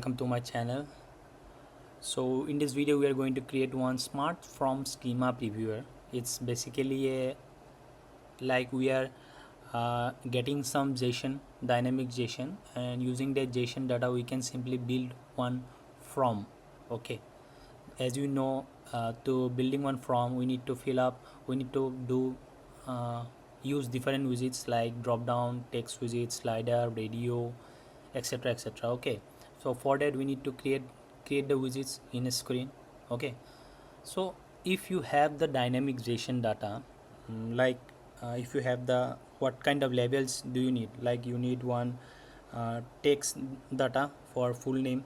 Welcome to my channel. So in this video we are going to create one smart from schema previewer. It's basically a like we are getting some JSON, dynamic JSON, and using that JSON data we can simply build one from. Okay, as you know, to building one from we need to we need to do use different widgets like drop down, text widget, slider, radio, etc, etc. Okay, so for that we need to create the widgets in a screen. Okay, so if you have the dynamic JSON data, if you have the what kind of labels do you need, like you need one text data for full name,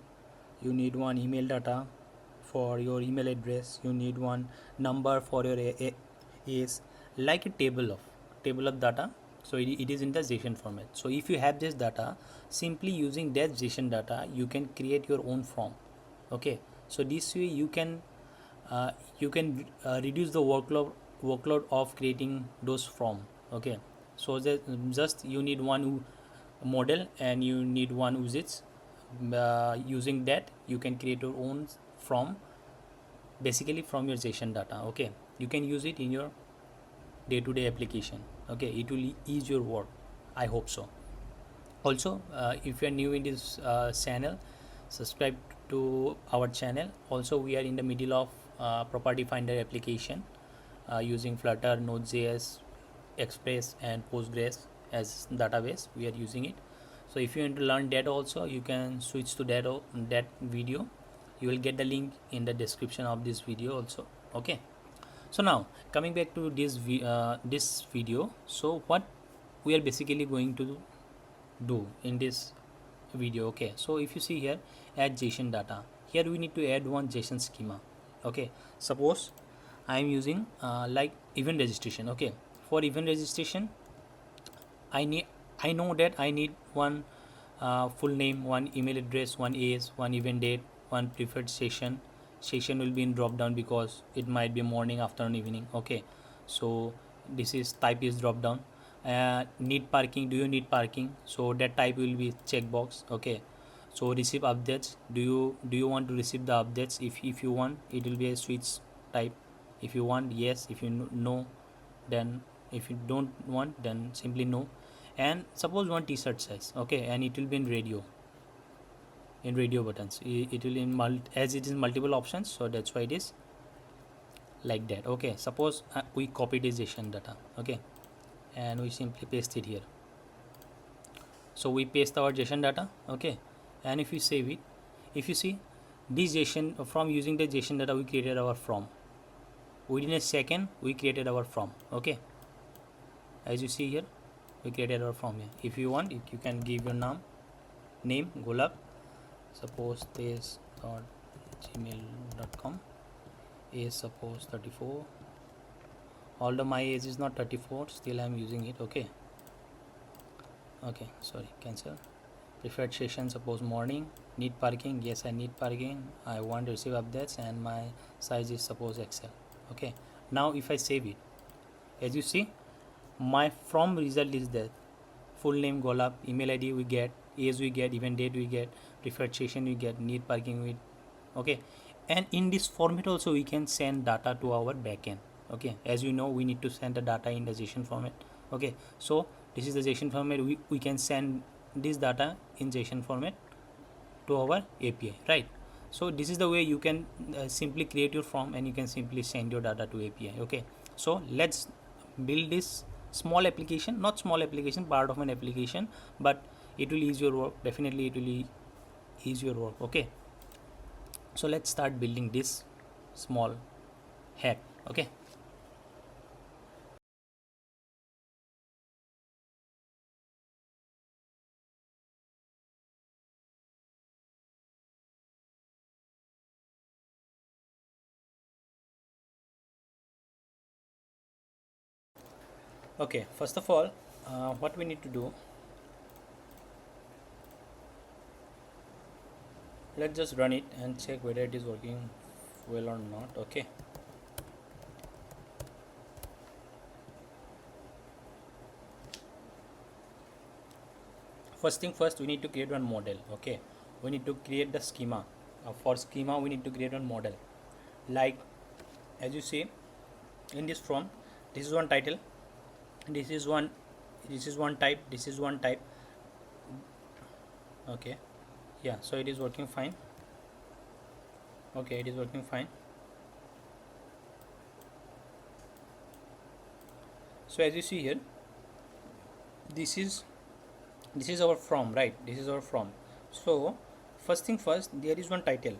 you need one email data for your email address, you need one number for your is like a table of data. So it is in the JSON format. So if you have this data, simply using that JSON data you can create your own form. Okay, so this way you can reduce the workload of creating those from. Okay, so that just you need one model and you need one widgets. Using that you can create your own from, basically from your JSON data. Okay, you can use it in your day-to-day application. Okay, it will ease your work, I hope so. Also, if you are new in this channel, subscribe to our channel. Also, we are in the middle of property finder application using Flutter, node.js, Express and Postgres as database. We are using it. So if you want to learn that also, you can switch to that video. You will get the link in the description of this video also. Okay, so now coming back to this video. So what we are basically going to do in this video. Okay, so if you see here, add JSON data, here we need to add one JSON schema. Okay, suppose I am using like event registration. Okay, for event registration I know that I need one full name, one email address, one age, one event date, one preferred session will be in drop down because it might be morning, afternoon, evening. Okay, so this is type is drop down. Need parking, do you need parking? So that type will be checkbox. Okay, so receive updates, do you want to receive the updates? If you want, it will be a switch type. If you want, yes. If you no, then if you don't want, then simply no. And suppose one t-shirt size. Okay, and it will be in radio buttons. It will as it is multiple options, so that's why it is like that. Okay, suppose we copy this JSON data. Okay, and we simply paste it here. So we paste our JSON data. Okay, and if you save it, if you see this JSON, from using the JSON data we created our from. Within a second we created our from. Okay, as you see here, we created our from here. If you want, you can give your name Golab, suppose this gmail.com, age suppose 34, although my age is not 34, still I am using it. Okay, sorry, cancel. Preferred session, suppose morning. Need parking, yes I need parking. I want to receive updates and my size is suppose Excel. Okay, now if I save it, as you see, my from result is that full name Golab, email ID we get, age we get, event date we get, preferred session we get, need parking we. Okay, and in this format also we can send data to our backend. Okay, as you know, we need to send the data in the JSON format. Okay, so this is the JSON format. We can send this data in JSON format to our API, right? So this is the way you can simply create your form and you can simply send your data to API. Okay, so let's build this small application, not small application, part of an application, but it will ease your work. Definitely it will ease your work. Okay, so let's start building this small hack. Okay, okay, first of all, what we need to do, let's just run it and check whether it is working well or not. Okay, first thing first, we need to create one model. Okay, we need to create the schema. For schema we need to create one model, like as you see in this form, this is one title, this is one, this is one type, this is one type. Okay, yeah, so it is working fine. Okay, it is working fine. So as you see here, this is our from, right? This is our from. So first thing first, there is one title.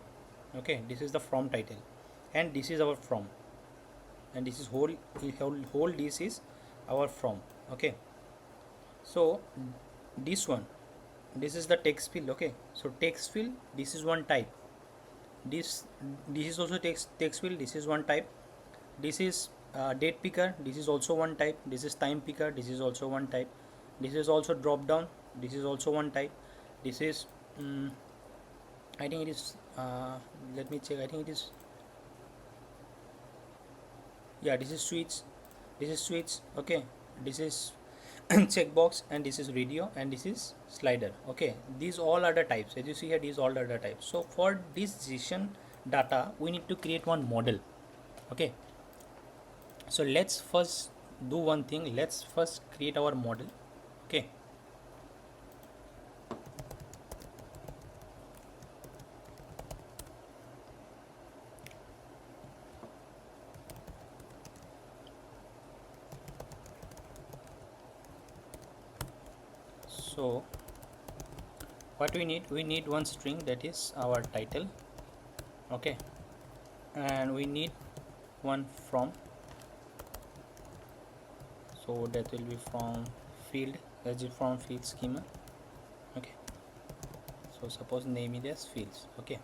Okay, this is the from title, and this is our from, and this is whole this is our from. Okay, so this one, this is the text field. Okay, so text field, this is one type. This is also text field, this is one type. This is date picker, this is also one type. This is time picker, this is also one type. This is also drop down, this is also one type. This is I think it is let me check, I think it is, yeah, this is switch, this is switch. Okay, this is checkbox, and this is radio, and this is slider. Okay, these all are the types. As you see here, these all are the types. So for this JSON data we need to create one model. Okay, so let's first do one thing, let's first create our model. Okay, so what we need one string, that is our title. Okay, and we need one from, so that will be from field, as is from field schema. Okay, so suppose name it as fields. Okay,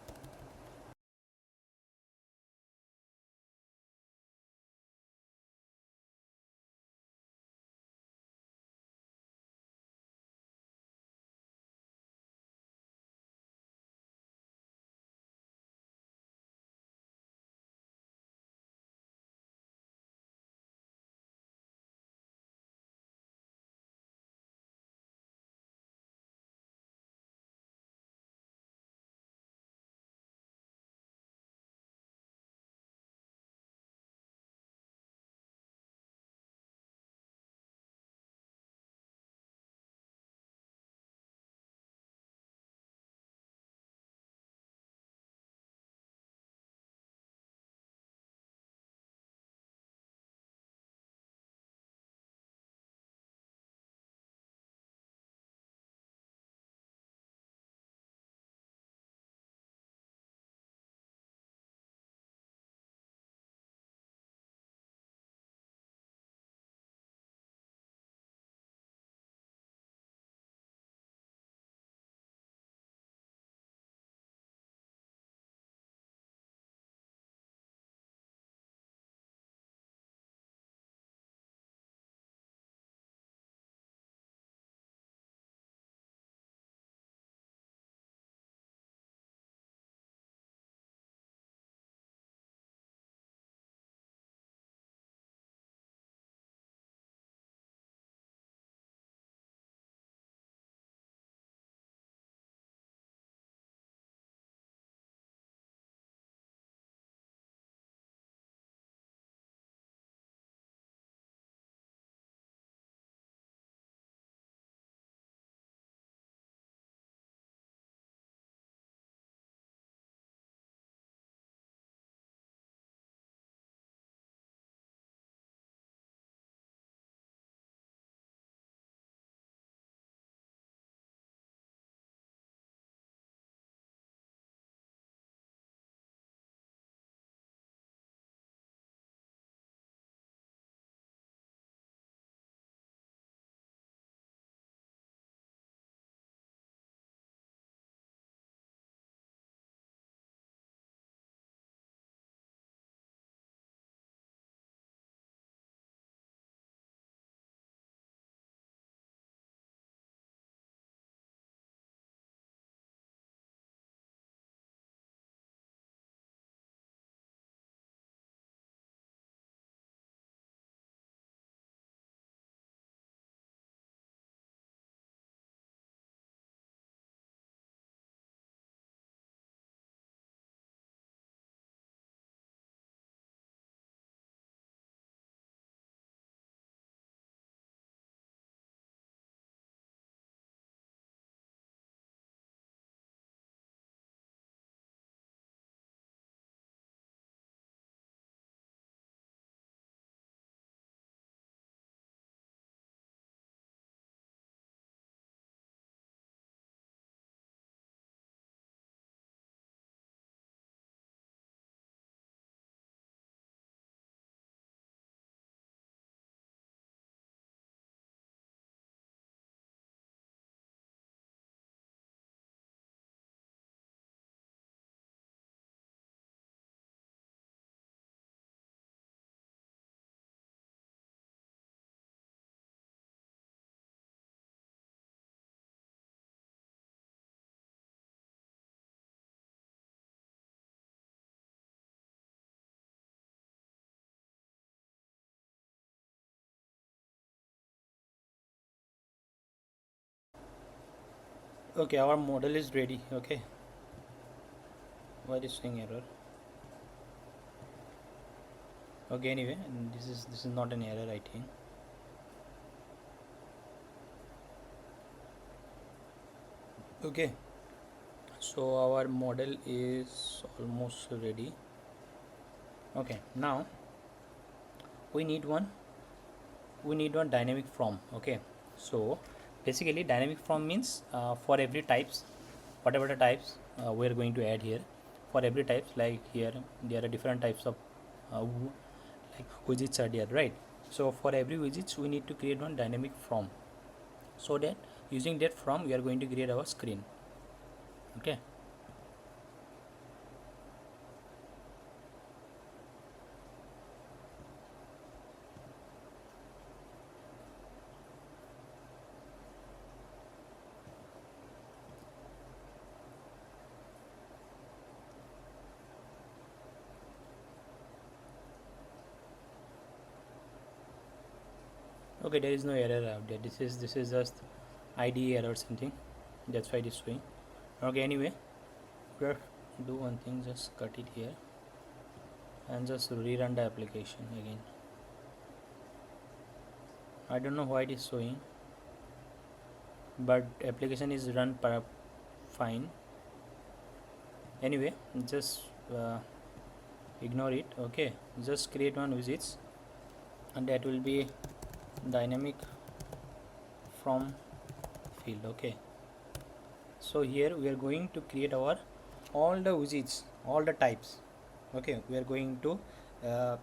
Okay, our model is ready. Okay, why is showing error? Okay, anyway, this is not an error, I think. Okay, so our model is almost ready. Okay, now we need one dynamic from. Okay, so basically dynamic from means for every types, whatever the types we are going to add here, for every types, like here there are different types of like widgets are there, right? So for every widgets we need to create one dynamic from, so that using that from we are going to create our screen. Okay, okay, there is no error out there. This is just IDE error something, that's why it is showing. Okay, anyway, just do one thing, just cut it here and just rerun the application again. I don't know why it is showing, but application is run fine. Anyway, just ignore it. Okay, just create one widgets and that will be dynamic from field. Okay, so here we are going to create our all the widgets, all the types. Okay, we are going to uh,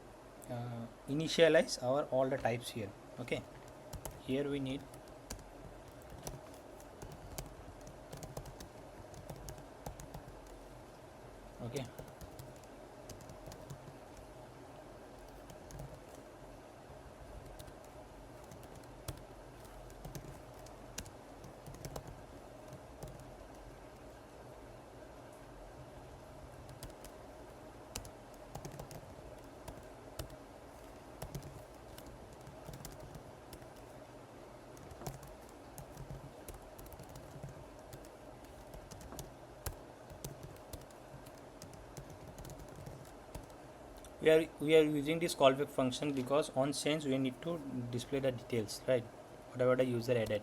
initialize our all the types here. Okay, here we need, okay, we are using this callback function because on change we need to display the details, right? Whatever the user added.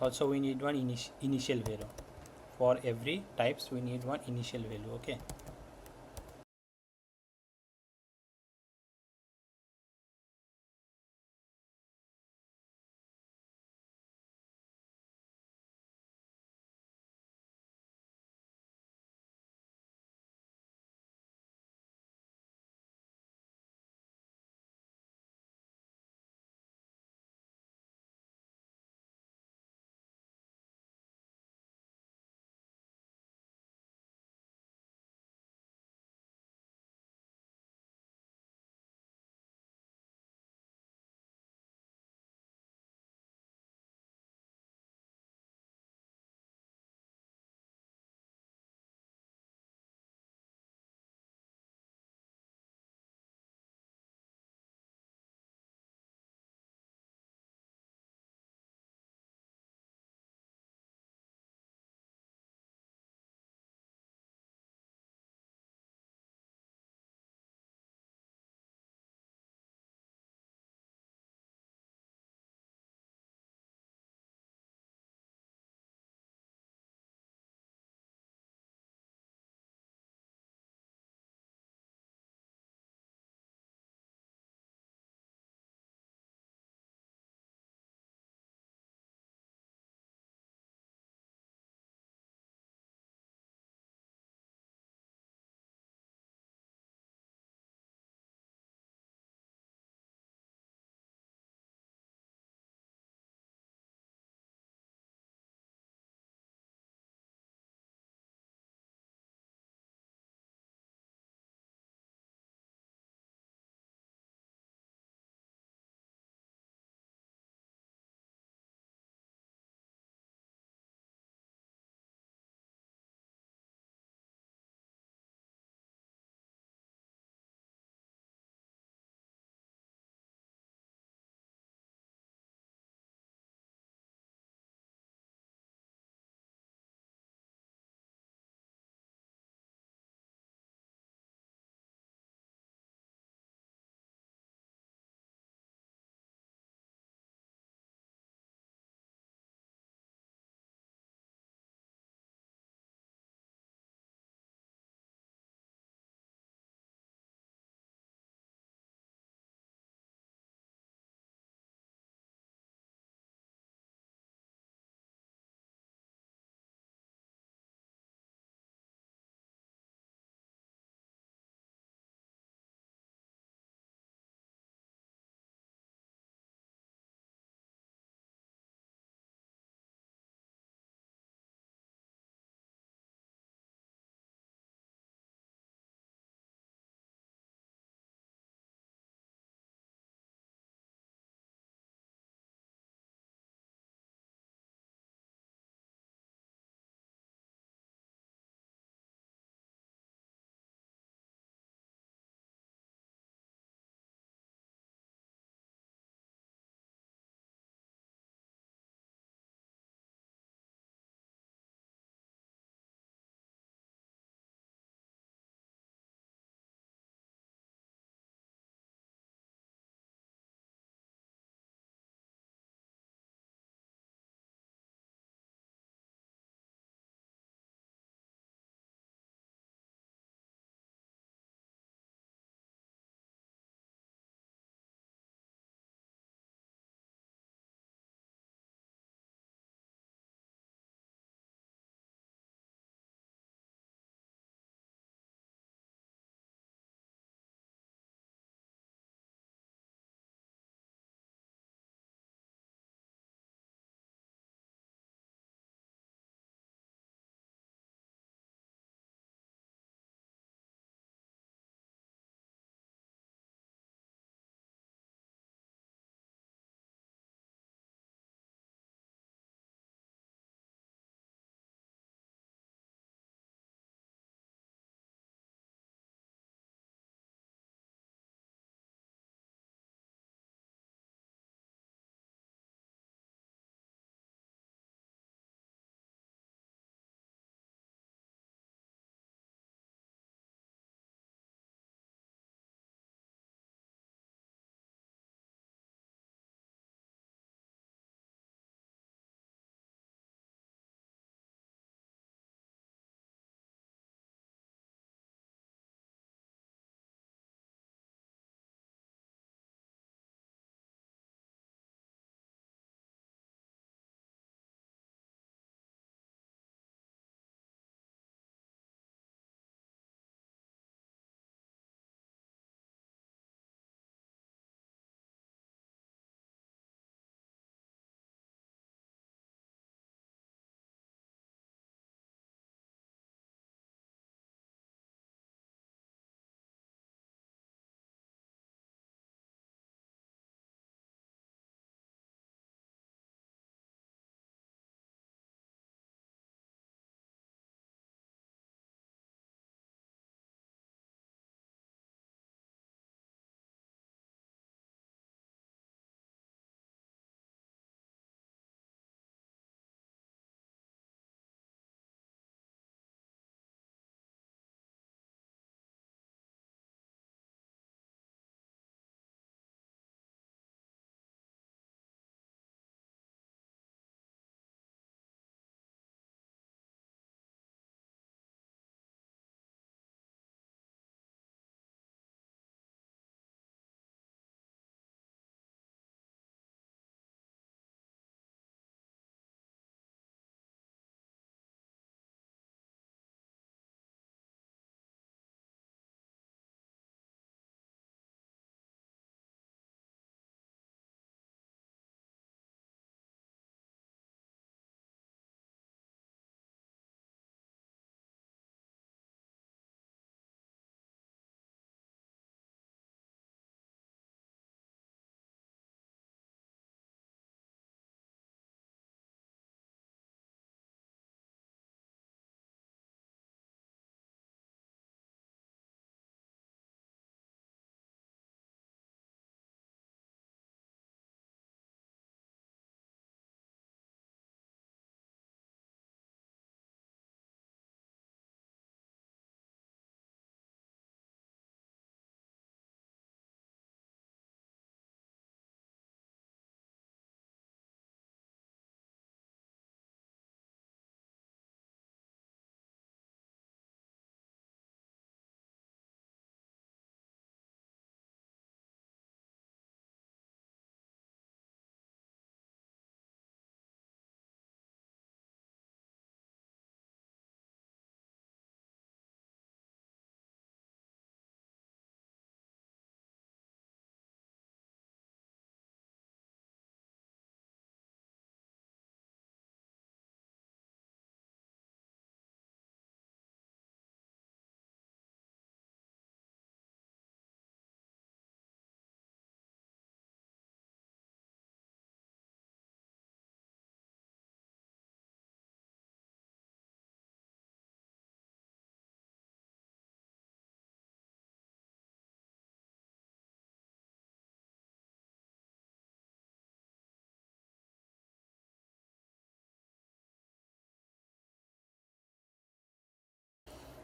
Also we need one initial value. For every types we need one initial value. Okay,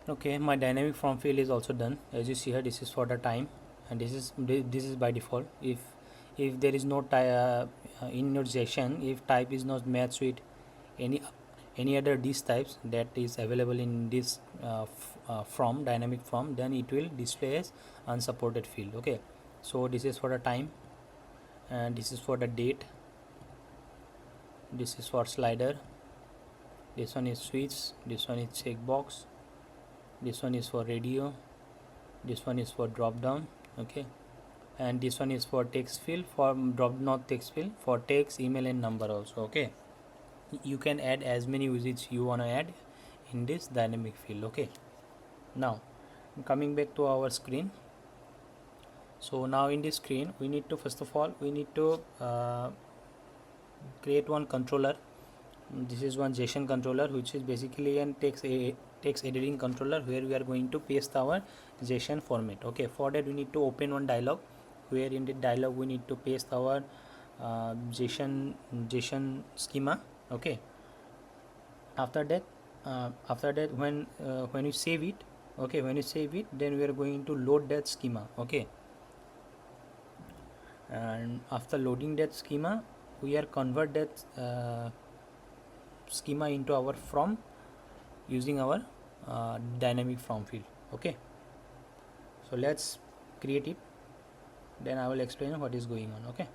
Okay, my dynamic from field is also done. As you see here, this is for the time, and this is by default. If there is no in your JSON, if type is not matched with any any other these types that is available in this from dynamic from, then it will display as unsupported field. Okay, so this is for the time, and this is for the date, this is for slider, this one is switch, this one is checkbox, this one is for radio, this one is for drop down. Okay, and this one is for text field, for drop not text field, for text, email and number also. Okay, you can add as many widgets you want to add in this dynamic field. Okay, now coming back to our screen. So now in this screen we need to, first of all, we need to create one controller. This is one JSON controller, which is basically an text editing controller, where we are going to paste our JSON format. Okay, for that we need to open one dialog, where in the dialog we need to paste our JSON schema. Okay, after that when you save it, okay, when you save it, then we are going to load that schema. Okay, and after loading that schema, we are convert that schema into our from, using our dynamic from field. Okay, so let's create it, then I will explain what is going on. Okay,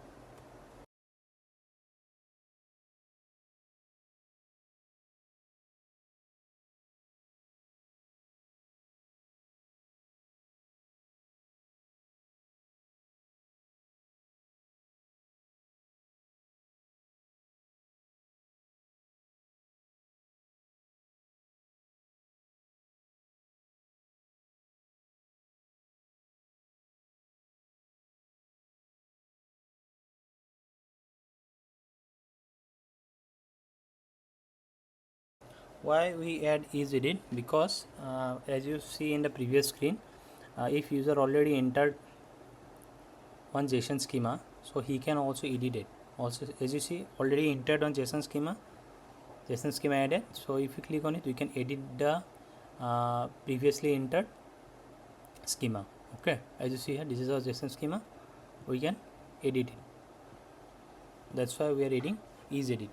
why we add is edit? Because as you see in the previous screen, if user already entered one JSON schema, so he can also edit it. Also, as you see, already entered on JSON schema added. So if you click on it, we can edit the previously entered schema. Okay, as you see here, this is our JSON schema, we can edit it. That's why we are adding is edit.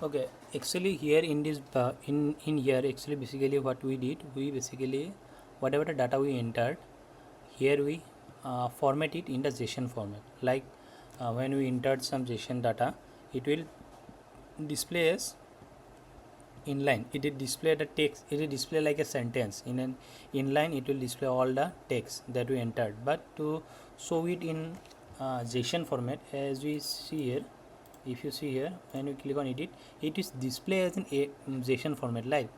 Okay, actually here in this in here actually basically what we did, we basically whatever the data we entered here we format it in the JSON format. Like when we entered some JSON data, it will display as inline. It will display the text. It will display like a sentence. In an inline, it will display all the text that we entered. But to show it in JSON format, as we see here, if you see here, when we click on edit, it is display as an JSON format. Like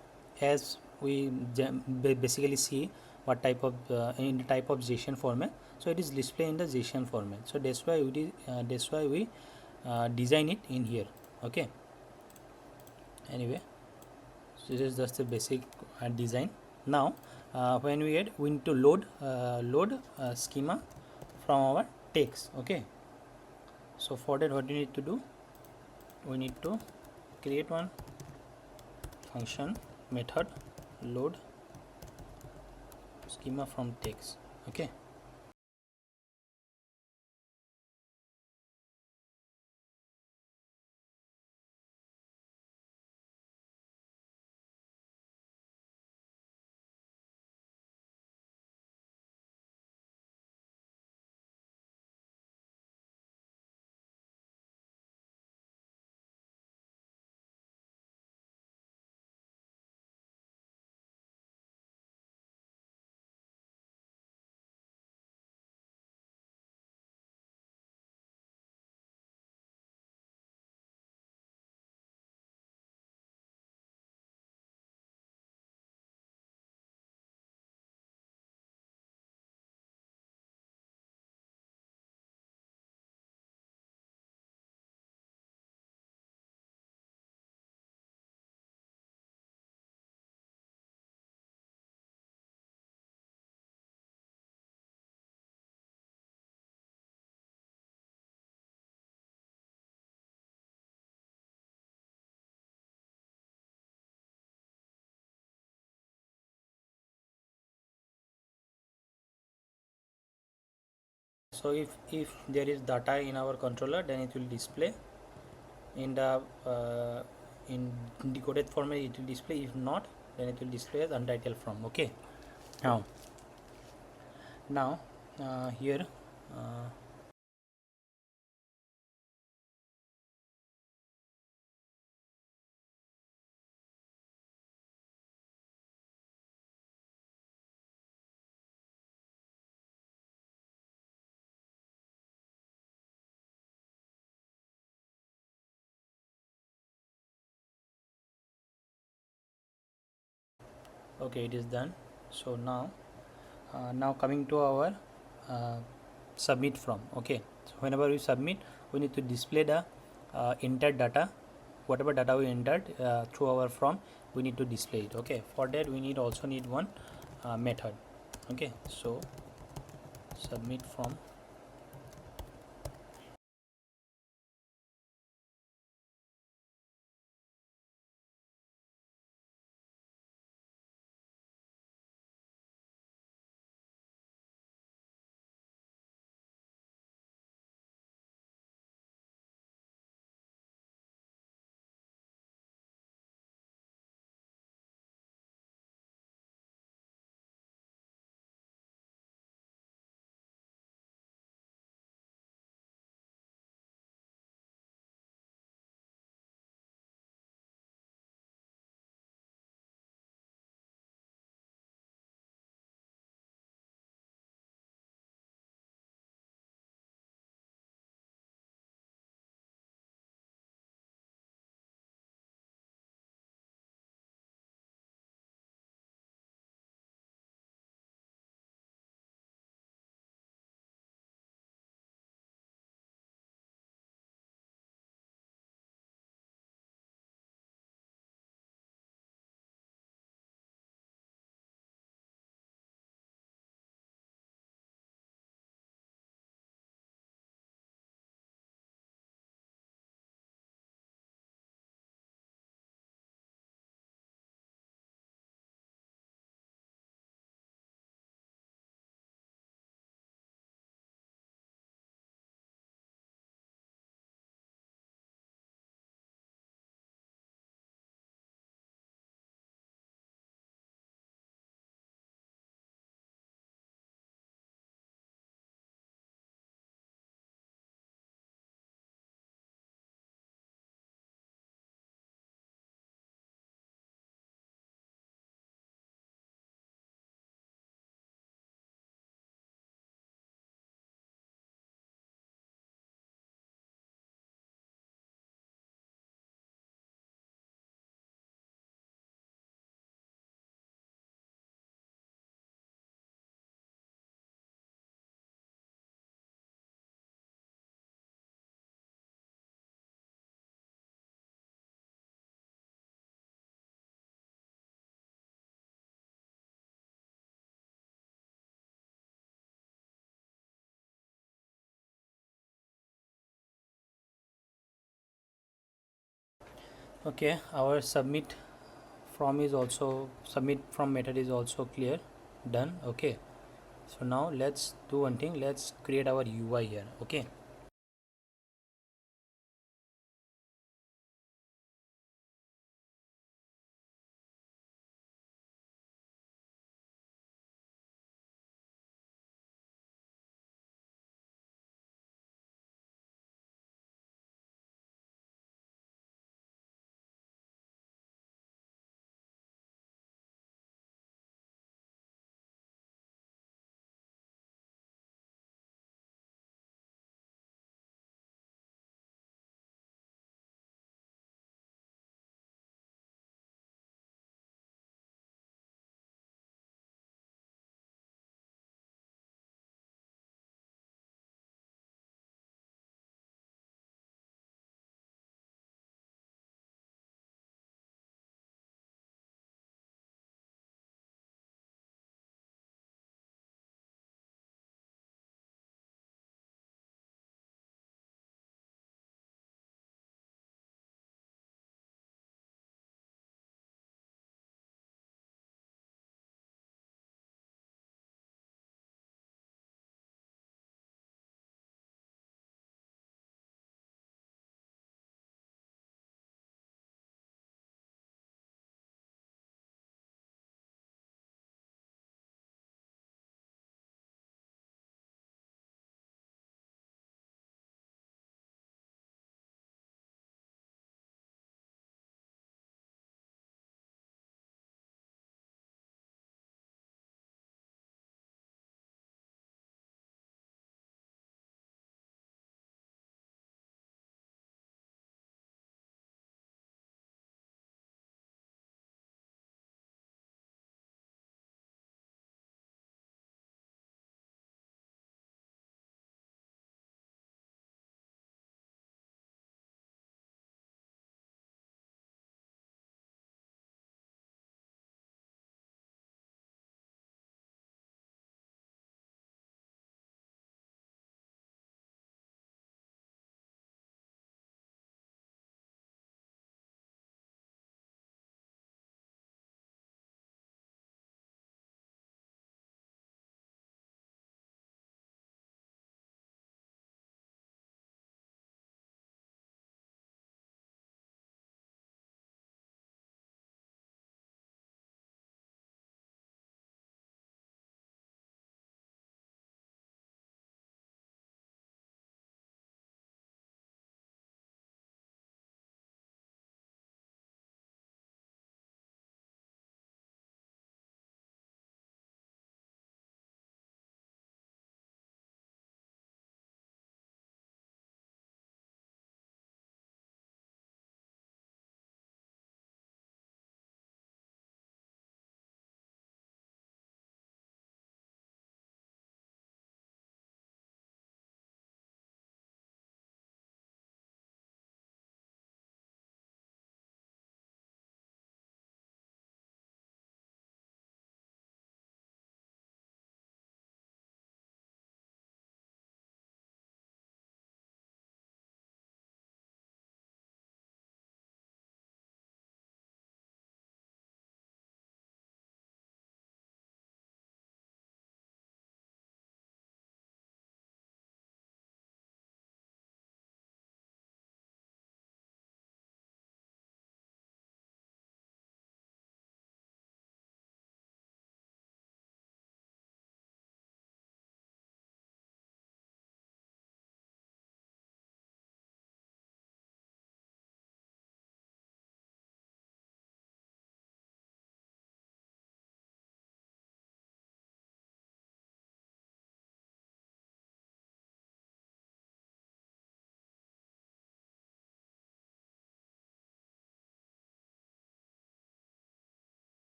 as we basically see what type of in the type of JSON format. So it is display in the JSON format. So that's why we design it in here. Okay. Anyway. So this is just a basic design. Now when we need to load schema from our text. Okay, so for that what we need to do, we need to create one function method load schema from text. Okay, so if there is data in our controller, then it will display in the in decoded format. It will display. If not, then it will display as untitled from. Okay, now here uh, okay, it is done. So now coming to our uh, submit from. Okay, so whenever we submit, we need to display the entered data. Whatever data we entered through our from, we need to display it. Okay, for that we also need one method. Okay, so submit from. Okay, our submit from method is also clear, done. Okay, so now let's do one thing, let's create our UI here. Okay,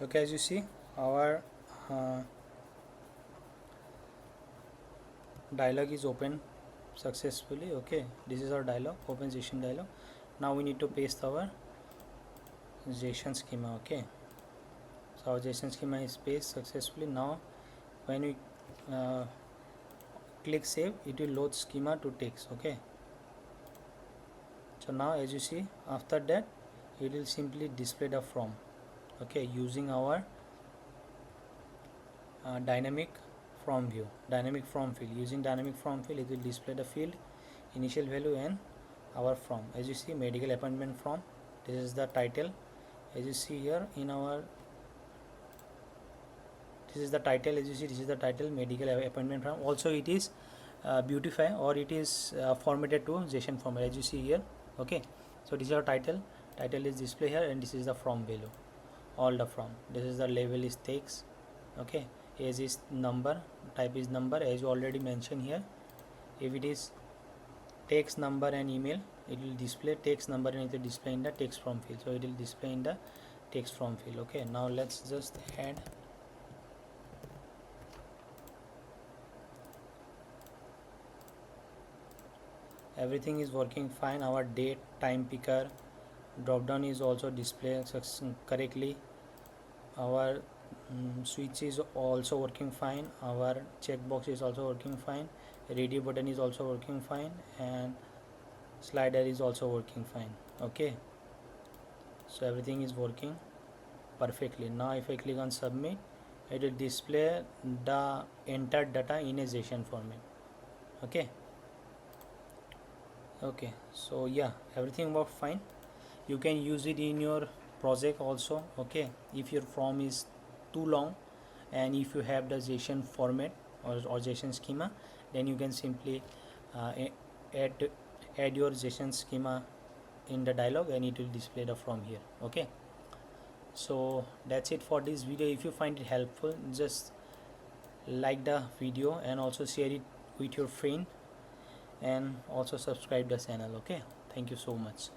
Okay, as you see, our dialog is open successfully. Okay, this is our dialog, open JSON dialog. Now we need to paste our JSON schema. Okay, so our JSON schema is pasted successfully. Now when we click save, it will load schema to text. Okay, so now as you see, after that it will simply display the from. Okay, using our dynamic from view, dynamic from field. Using dynamic from field, it will display the field, initial value, and our from. As you see, medical appointment from, this is the title. As you see here in our, this is the title. As you see, this is the title, medical appointment from. Also it is beautify, or it is formatted to JSON format, as you see here. Okay, so this is our title, title is display here, and this is the from value, all the from. This is the label is text. Okay, age is number, type is number, as you already mentioned here. If it is text, number, and email, it will display text, number, and it will display in the text from field. So it will display in the text from field. Okay, now let's just add everything is working fine. Our date, time picker, drop down is also displayed correctly. Our switch is also working fine. Our checkbox is also working fine. Radio button is also working fine, and slider is also working fine. Okay, so everything is working perfectly. Now if I click on submit, it will display the entered data in a JSON format. Okay, okay, so yeah, everything worked fine. You can use it in your project also. Okay, if your form is too long, and if you have the JSON format or JSON schema, then you can simply add your JSON schema in the dialog, and it will display the from here. Okay, so that's it for this video. If you find it helpful, just like the video and also share it with your friend, and also subscribe the channel. Okay, thank you so much.